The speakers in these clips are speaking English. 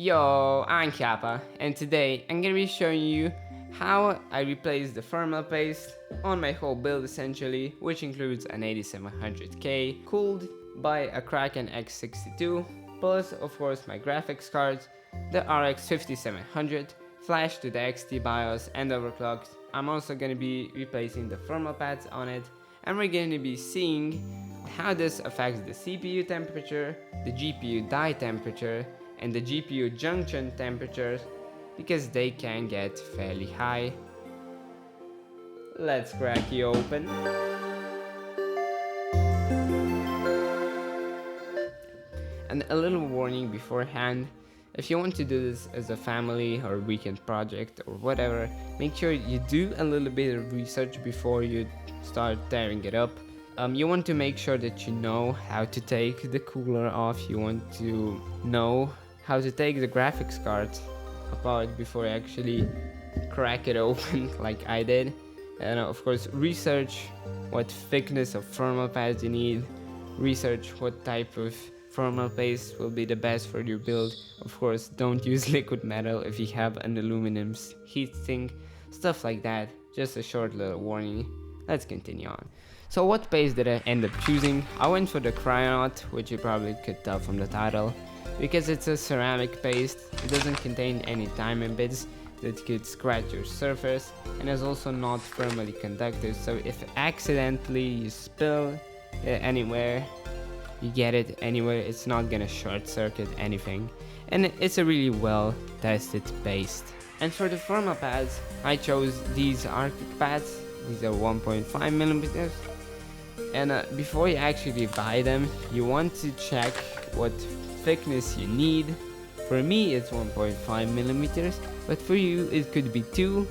Yo, I'm Kappa, and today I'm gonna be showing you how I replaced the thermal paste on my whole build essentially, which includes an 8700K cooled by a Kraken X62, plus of course my graphics card, the RX 5700, flash to the XT BIOS and overclocked. I'm also gonna be replacing the thermal pads on it, and we're gonna be seeing how this affects the CPU temperature, the GPU die temperature, and the GPU junction temperatures, because they can get fairly high. Let's crack you open. And a little warning beforehand, if you want to do this as a family or weekend project or whatever, make sure you do a little bit of research before you start tearing it up. You want to make sure that you know how to take the cooler off, you want to know how to take the graphics card apart before you actually crack it open like I did. And of course research what thickness of thermal pads you need, research what type of thermal paste will be the best for your build. Of course don't use liquid metal if you have an aluminum heatsink, stuff like that. Just a short little warning. Let's continue on. So what paste did I end up choosing? I went for the Krayonaut, which you probably could tell from the title, because it's a ceramic paste. It doesn't contain any diamond bits that could scratch your surface, and is also not thermally conductive, so if accidentally you spill it anywhere, you get it anywhere, it's not gonna short circuit anything, and it's a really well tested paste. And for the thermal pads, I chose these Arctic pads. These are 1.5 millimeters. And before you actually buy them, you want to check what thickness you need. For me it's 1.5 millimeters, but for you it could be 2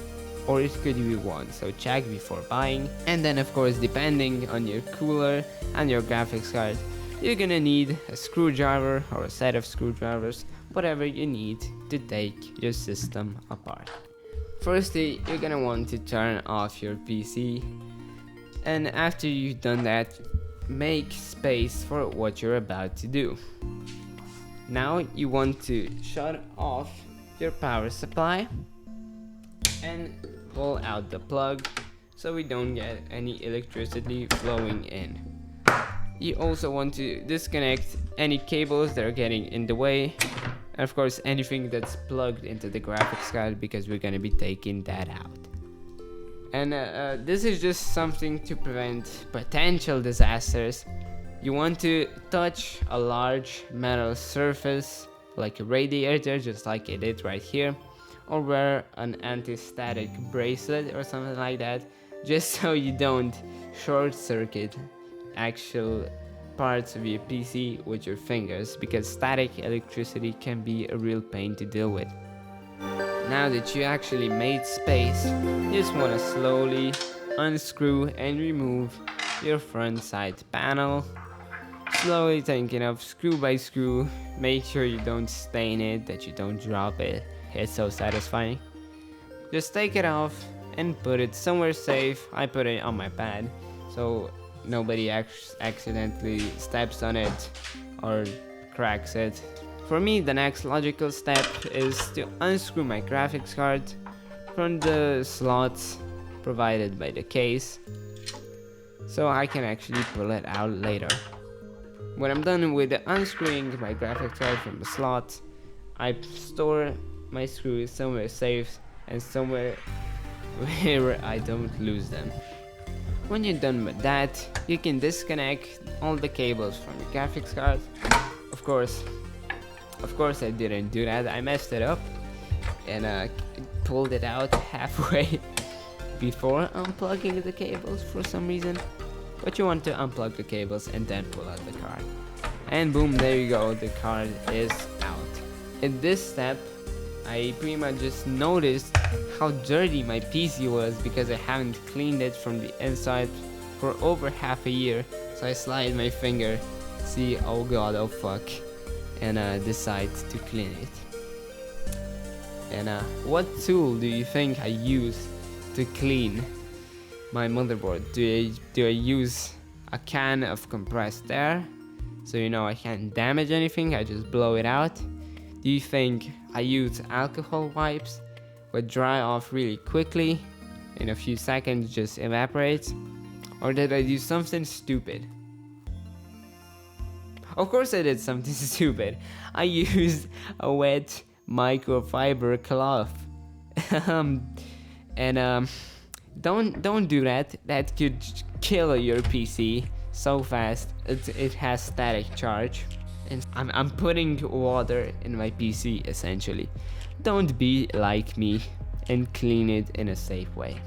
or it could be 1, so check before buying. And then of course, depending on your cooler and your graphics card, you're gonna need a screwdriver or a set of screwdrivers, whatever you need to take your system apart. Firstly, you're gonna want to turn off your PC, and after you've done that, make space for what you're about to do. Now you want to shut off your power supply and pull out the plug so we don't get any electricity flowing in. You also want to disconnect any cables that are getting in the way, and of course anything that's plugged into the graphics card, because we're gonna be taking that out. And this is just something to prevent potential disasters. You want to touch a large metal surface like a radiator, just like I did right here, or wear an anti-static bracelet or something like that, just so you don't short circuit actual parts of your PC with your fingers, because static electricity can be a real pain to deal with. Now that you actually made space, you just want to slowly unscrew and remove your front side panel. Slowly taking off screw by screw. Make sure you don't stain it, that you don't drop it. It's so satisfying. Just take it off and put it somewhere safe. I put it on my pad so nobody accidentally steps on it or cracks it. For me, the next logical step is to unscrew my graphics card from the slots provided by the case, so I can actually pull it out later. When I'm done with unscrewing my graphics card from the slot, I store my screws somewhere safe and somewhere where I don't lose them. When you're done with that, you can disconnect all the cables from your graphics card. Of course I didn't do that. I messed it up and pulled it out halfway before unplugging the cables for some reason. But you want to unplug the cables and then pull out the card. And boom, there you go, the card is out. In this step, I pretty much just noticed how dirty my PC was, because I haven't cleaned it from the inside for over half a year. So I slide my finger, see, oh god, oh fuck, and decide to clean it. And what tool do you think I use to clean my motherboard? Do I use a can of compressed air, so I can't damage anything? I just blow it out. Do you think I use alcohol wipes, would dry off really quickly, in a few seconds just evaporates? Or did I do something stupid? Of course I did something stupid. I used a wet microfiber cloth. Don't do that. That could kill your PC so fast. It has static charge. And I'm putting water in my PC essentially. Don't be like me and clean it in a safe way.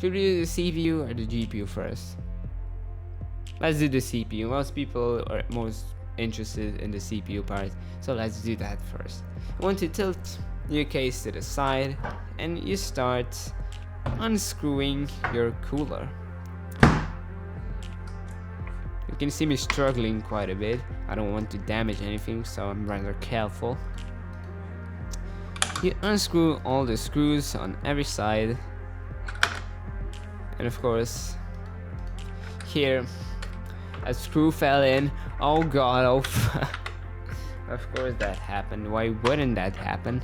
Should we do the CPU or the GPU first? Let's do the CPU. Most people are most interested in the CPU part, so let's do that first. You want to tilt your case to the side and you start unscrewing your cooler. You can see me struggling quite a bit. I don't want to damage anything, so I'm rather careful. You unscrew all the screws on every side, and of course here a screw fell in. Oh god, oh of course that happened. Why wouldn't that happen?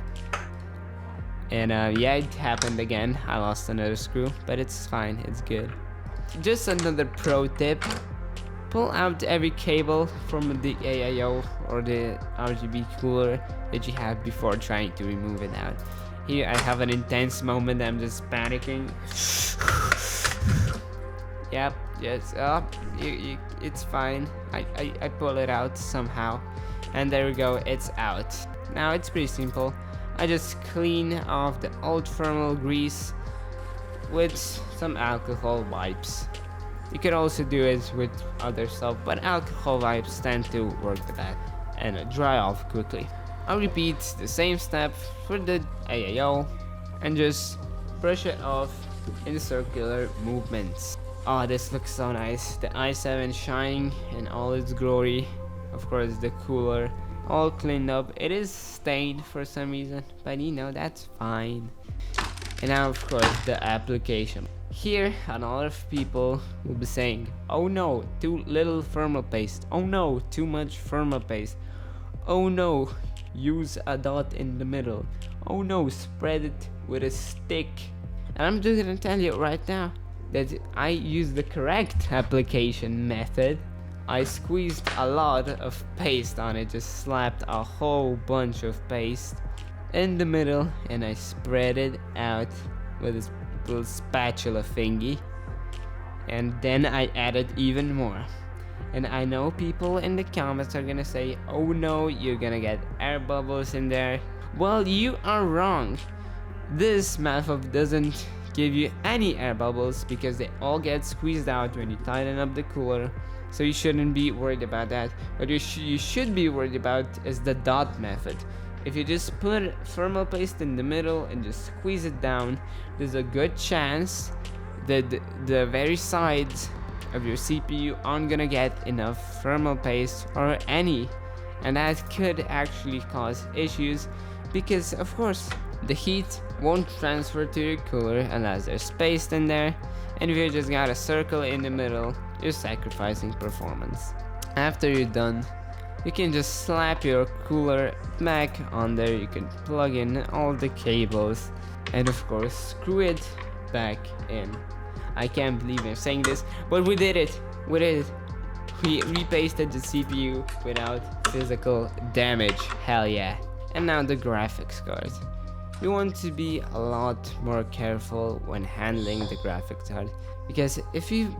And yeah, it happened again. I lost another screw, but it's fine, it's good. Just another pro tip: pull out every cable from the AIO or the RGB cooler that you have before trying to remove it out. Here I have an intense moment. I'm just panicking. Yep, yes, it's fine. I pull it out somehow, and there we go, it's out. Now it's pretty simple. I just clean off the old thermal grease with some alcohol wipes. You could also do it with other stuff, but alcohol wipes tend to work the best and dry off quickly. I'll repeat the same step for the AIO and just brush it off in circular movements. Oh, this looks so nice. The i7 shining in all its glory. Of course, the cooler all cleaned up. It is stained for some reason, but you know, that's fine. And now, of course, the application. Here, a lot of people will be saying, oh no, too little thermal paste. Oh no, too much thermal paste. Oh no, use a dot in the middle. Oh no, spread it with a stick. And I'm just gonna tell you right now that I used the correct application method. I squeezed a lot of paste on it, just slapped a whole bunch of paste in the middle, and I spread it out with this little spatula thingy, and then I added even more. And I know people in the comments are gonna say, oh no, you're gonna get air bubbles in there. Well, you are wrong. This method doesn't give you any air bubbles because they all get squeezed out when you tighten up the cooler, so you shouldn't be worried about that. What you should be worried about is the dot method. If you just put thermal paste in the middle and just squeeze it down, there's a good chance that the very sides of your CPU aren't gonna get enough thermal paste or any, and that could actually cause issues because of course the heat won't transfer to your cooler unless there's space in there, and if you just got a circle in the middle, you're sacrificing performance. After you're done, you can just slap your cooler back on there. You can plug in all the cables and of course screw it back in. I can't believe I'm saying this, but we did it. We did it. We repasted the CPU without physical damage. Hell yeah. And now the graphics card. You want to be a lot more careful when handling the graphics card, because if you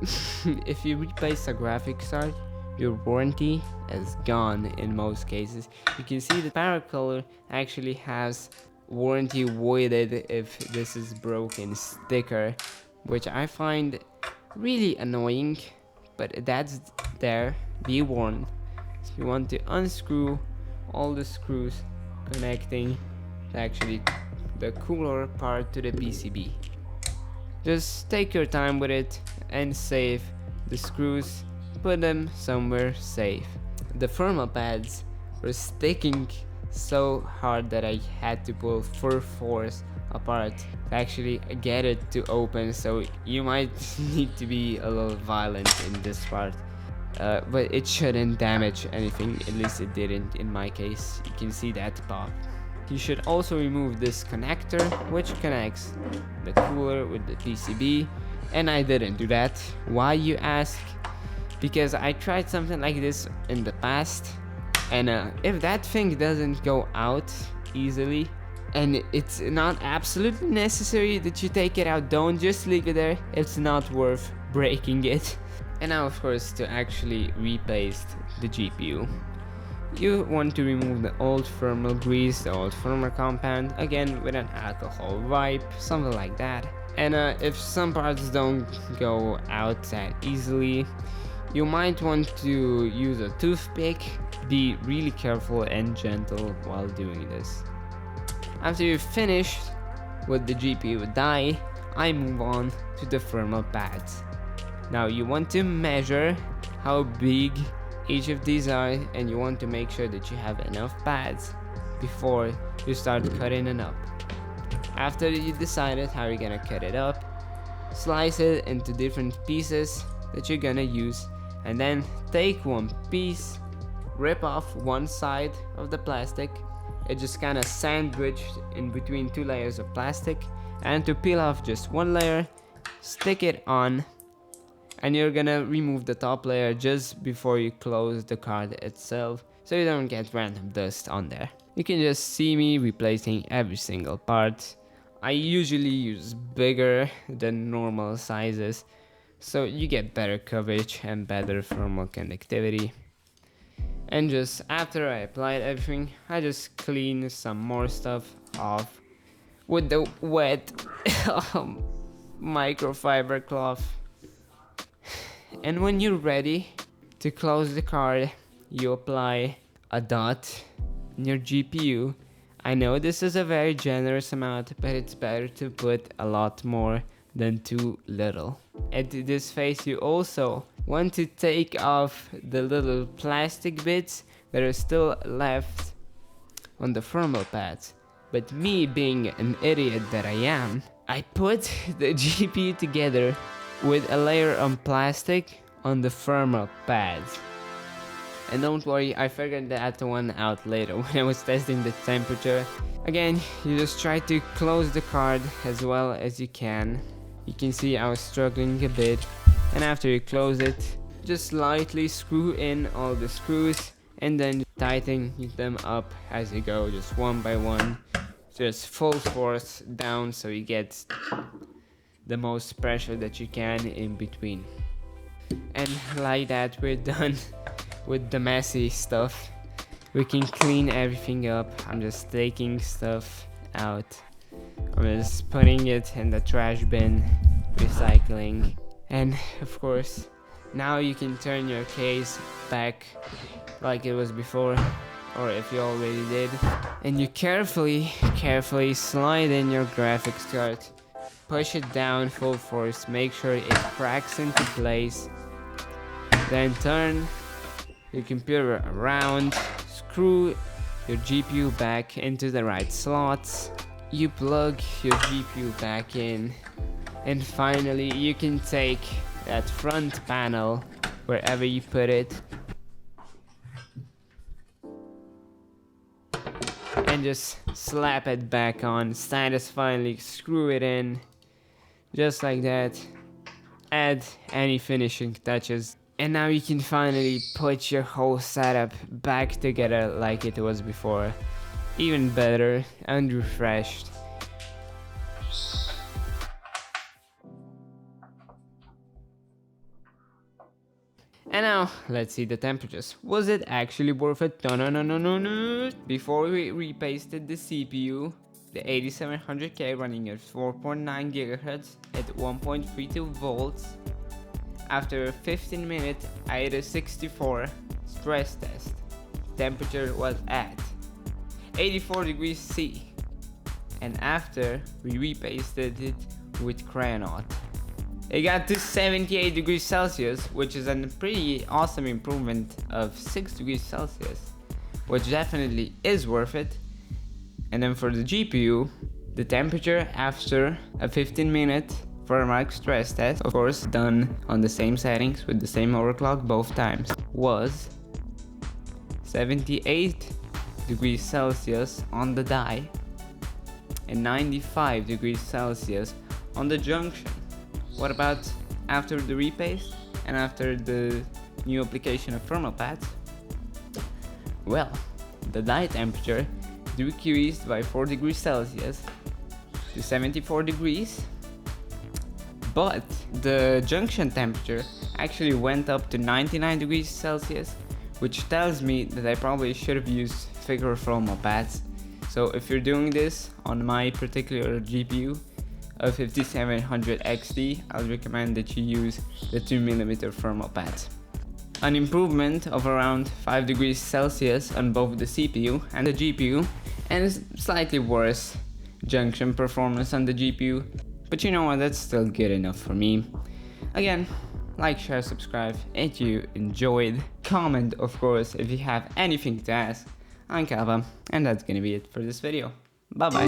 if you replace a graphics card, your warranty is gone in most cases. You can see the Powercolor actually has warranty voided if this is broken sticker, which I find really annoying, but that's there. Be warned. So you want to unscrew all the screws connecting actually the cooler part to the PCB. Just take your time with it and save the screws, put them somewhere safe. The thermal pads were sticking so hard that I had to pull full force apart to actually get it to open, so you might need to be a little violent in this part. but it shouldn't damage anything, at least it didn't in my case. You can see that pop. You should also remove this connector, which connects the cooler with the PCB, and I didn't do that. Why, you ask? Because I tried something like this in the past, and if that thing doesn't go out easily, and it's not absolutely necessary that you take it out, don't just leave it there. It's not worth breaking it. And now, of course, to actually repaste the GPU, you want to remove the old thermal grease, the old thermal compound, again with an alcohol wipe, something like that. And if some parts don't go out that easily, you might want to use a toothpick. Be really careful and gentle while doing this. After you've finished with the GPU die, I move on to the thermal pads. Now you want to measure how big each of these are, and you want to make sure that you have enough pads before you start cutting it up. After you decided how you're gonna cut it up, slice it into different pieces that you're gonna use, and then take one piece, rip off one side of the plastic. It just kind of sandwiched in between two layers of plastic, and to peel off just one layer, stick it on, and you're gonna remove the top layer just before you close the card itself, so you don't get random dust on there. You can just see me replacing every single part. I usually use bigger than normal sizes, so you get better coverage and better thermal conductivity. And just after I applied everything, I just clean some more stuff off with the wet microfiber cloth. And when you're ready to close the card, you apply a dot in your GPU. I know this is a very generous amount, but it's better to put a lot more than too little. At this phase, you also want to take off the little plastic bits that are still left on the thermal pads. But me, being an idiot that I am, I put the GPU together with a layer of plastic on the thermal pads. And don't worry, I figured that one out later when I was testing the temperature. Again, you just try to close the card as well as you can. You can see I was struggling a bit, and after you close it, just lightly screw in all the screws and then tighten them up as you go, just one by one. Just full force down so you get the most pressure that you can in between. And like that, we're done with the messy stuff. We can clean everything up. I'm just taking stuff out. I'm just putting it in the trash bin, recycling. And of course, now you can turn your case back like it was before, or if you already did. And you carefully slide in your graphics card. Push it down full force, make sure it cracks into place. Then turn your computer around, screw your GPU back into the right slots. You plug your GPU back in, and finally you can take that front panel wherever you put it and just slap it back on, satisfyingly screw it in, just like that. Add any finishing touches, and now you can finally put your whole setup back together like it was before, even better and refreshed. And now, let's see the temperatures. Was it actually worth it? No. Before we repasted the CPU, the 8700K running at 4.9 GHz at 1.32 volts. After 15 minutes, I did a 64 stress test. Temperature was at 84 degrees C. And after we repasted it with Krayonaut, it got to 78 degrees Celsius, which is a pretty awesome improvement of 6 degrees Celsius, which definitely is worth it. And then for the GPU, the temperature after a 15 minute supermark stress test, of course done on the same settings with the same overclock both times, was 78 degrees Celsius on the die and 95 degrees Celsius on the junction. What about after the repaste and after the new application of thermal pads? Well, the die temperature decreased by 4 degrees Celsius to 74 degrees, but the junction temperature actually went up to 99 degrees Celsius, which tells me that I probably should have used thicker thermal pads. So if you're doing this on my particular GPU, a 5700 XT, I'll recommend that you use the 2mm thermal pads. An improvement of around 5 degrees Celsius on both the CPU and the GPU, and slightly worse junction performance on the GPU, but you know what, that's still good enough for me. Again, like, share, subscribe if you enjoyed, comment of course if you have anything to ask. I'm Kava, and that's gonna be it for this video. Bye bye.